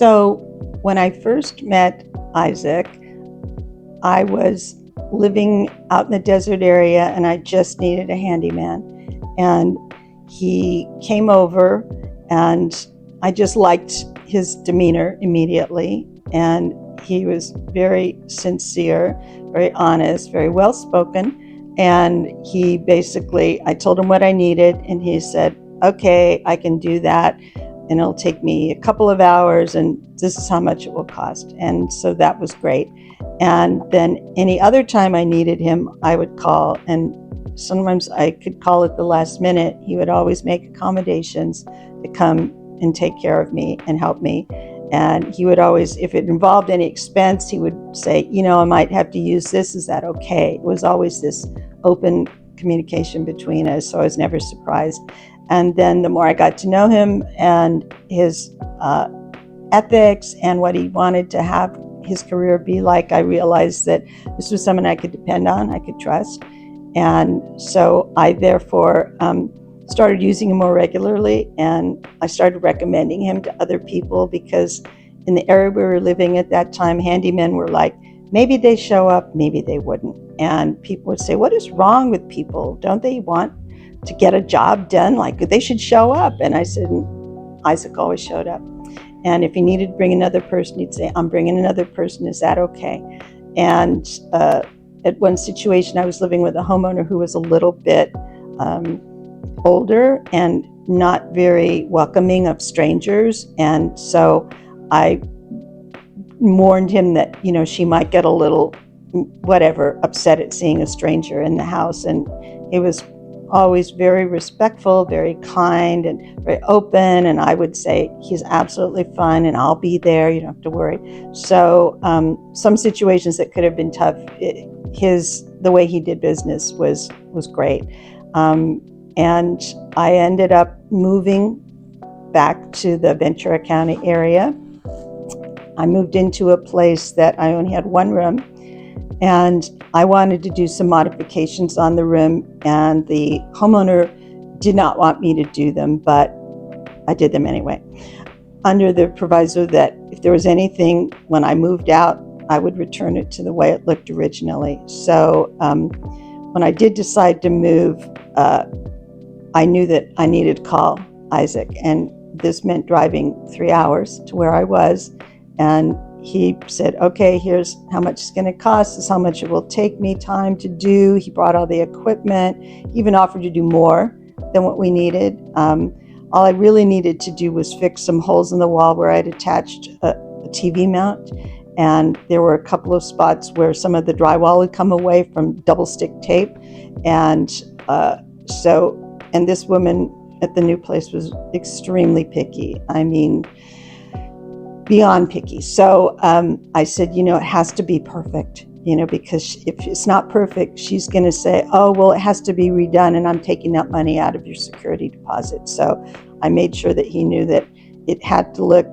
So when I first met Isaac, I was living out in the desert area and I just needed a handyman. And he came over and I just liked his demeanor immediately. And he was very sincere, very honest, very well spoken. And he basically, I told him what I needed and he said, okay, I can do that. And it'll take me a couple of hours and this is how much it will cost. And so that was great. And then any other time I needed him, I would call, and sometimes I could call at the last minute. He would always make accommodations to come and take care of me and help me. And he would always, if it involved any expense, he would say, I might have to use this. Is that okay? It was always this open communication between us, so I was never surprised. And then the more I got to know him and his ethics and what he wanted to have his career be like, I realized that this was someone I could depend on, I could trust. And so I therefore started using him more regularly, and I started recommending him to other people because in the area we were living at that time, handymen were like, maybe they show up, maybe they wouldn't. And people would say, what is wrong with people? Don't they want to get a job done? Like, they should show up. And I said, Isaac always showed up. And if he needed to bring another person, he'd say, I'm bringing another person. Is that okay? And at one situation, I was living with a homeowner who was a little bit older and not very welcoming of strangers. And so I warned him that, she might get a little, upset at seeing a stranger in the house. And he was always very respectful, very kind, and very open. And I would say, he's absolutely fine and I'll be there. You don't have to worry. So some situations that could have been tough, the way he did business was great. And I ended up moving back to the Ventura County area. I moved into a place that I only had one room, and I wanted to do some modifications on the room, and the homeowner did not want me to do them, but I did them anyway, under the proviso that if there was anything when I moved out, I would return it to the way it looked originally. So when I did decide to move, I knew that I needed to call Isaac, and this meant driving 3 hours to where I was. And he said, okay, here's how much it's going to cost. This is how much it will take me time to do. He brought all the equipment. He even offered to do more than what we needed. All I really needed to do was fix some holes in the wall where I'd attached a TV mount. And there were a couple of spots where some of the drywall had come away from double stick tape. And and this woman at the new place was extremely picky. I mean, beyond picky. So I said, it has to be perfect, because if it's not perfect, she's going to say, oh, well, it has to be redone and I'm taking that money out of your security deposit. So I made sure that he knew that it had to look,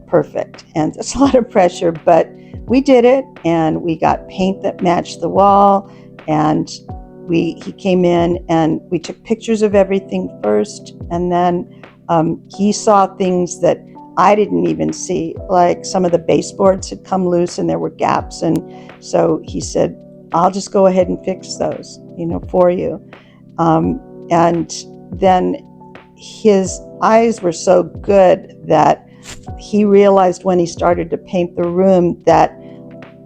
perfect. And that's a lot of pressure, but we did it, and we got paint that matched the wall, and he came in and we took pictures of everything first, and then he saw things that I didn't even see, like some of the baseboards had come loose and there were gaps. And so he said, I'll just go ahead and fix those, for you. And then his eyes were so good that he realized when he started to paint the room that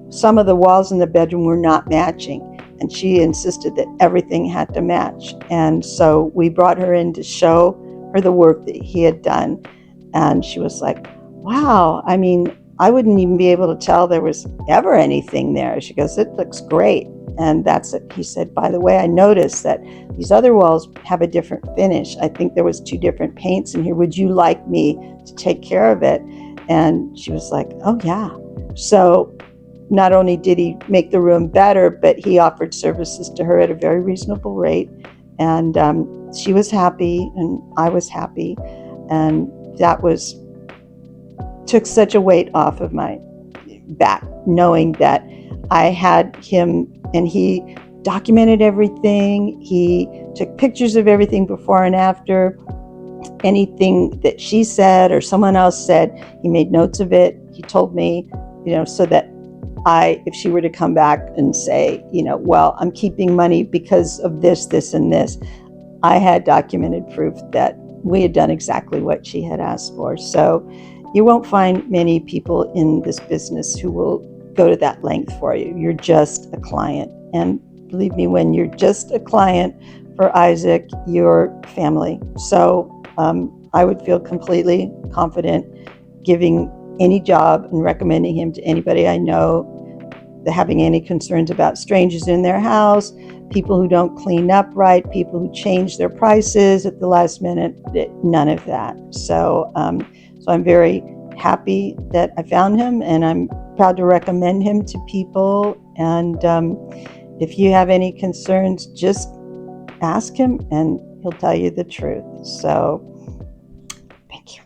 some of the walls in the bedroom were not matching. And she insisted that everything had to match. And so we brought her in to show her the work that he had done. And she was like, wow, I mean, I wouldn't even be able to tell there was ever anything there. She goes, it looks great. And that's it. He said, by the way, I noticed that these other walls have a different finish. I think there was 2 different paints in here. Would you like me to take care of it? And she was like, oh yeah. So not only did he make the room better, but he offered services to her at a very reasonable rate. And she was happy and I was happy. And that took such a weight off of my back, knowing that I had him, and he documented everything. He took pictures of everything before and after. anything that she said or someone else said, he made notes of it. He told me, so that if she were to come back and say, well, I'm keeping money because of this, this, and this, I had documented proof that we had done exactly what she had asked for. So you won't find many people in this business who will go to that length for you. You're just a client. And believe me, when you're just a client for Isaac, you're family. So I would feel completely confident giving any job and recommending him to anybody I know, having any concerns about strangers in their house, people who don't clean up right, people who change their prices at the last minute, none of that. So I'm very happy that I found him, and I'm proud to recommend him to people. And if you have any concerns, just ask him and he'll tell you the truth. So thank you.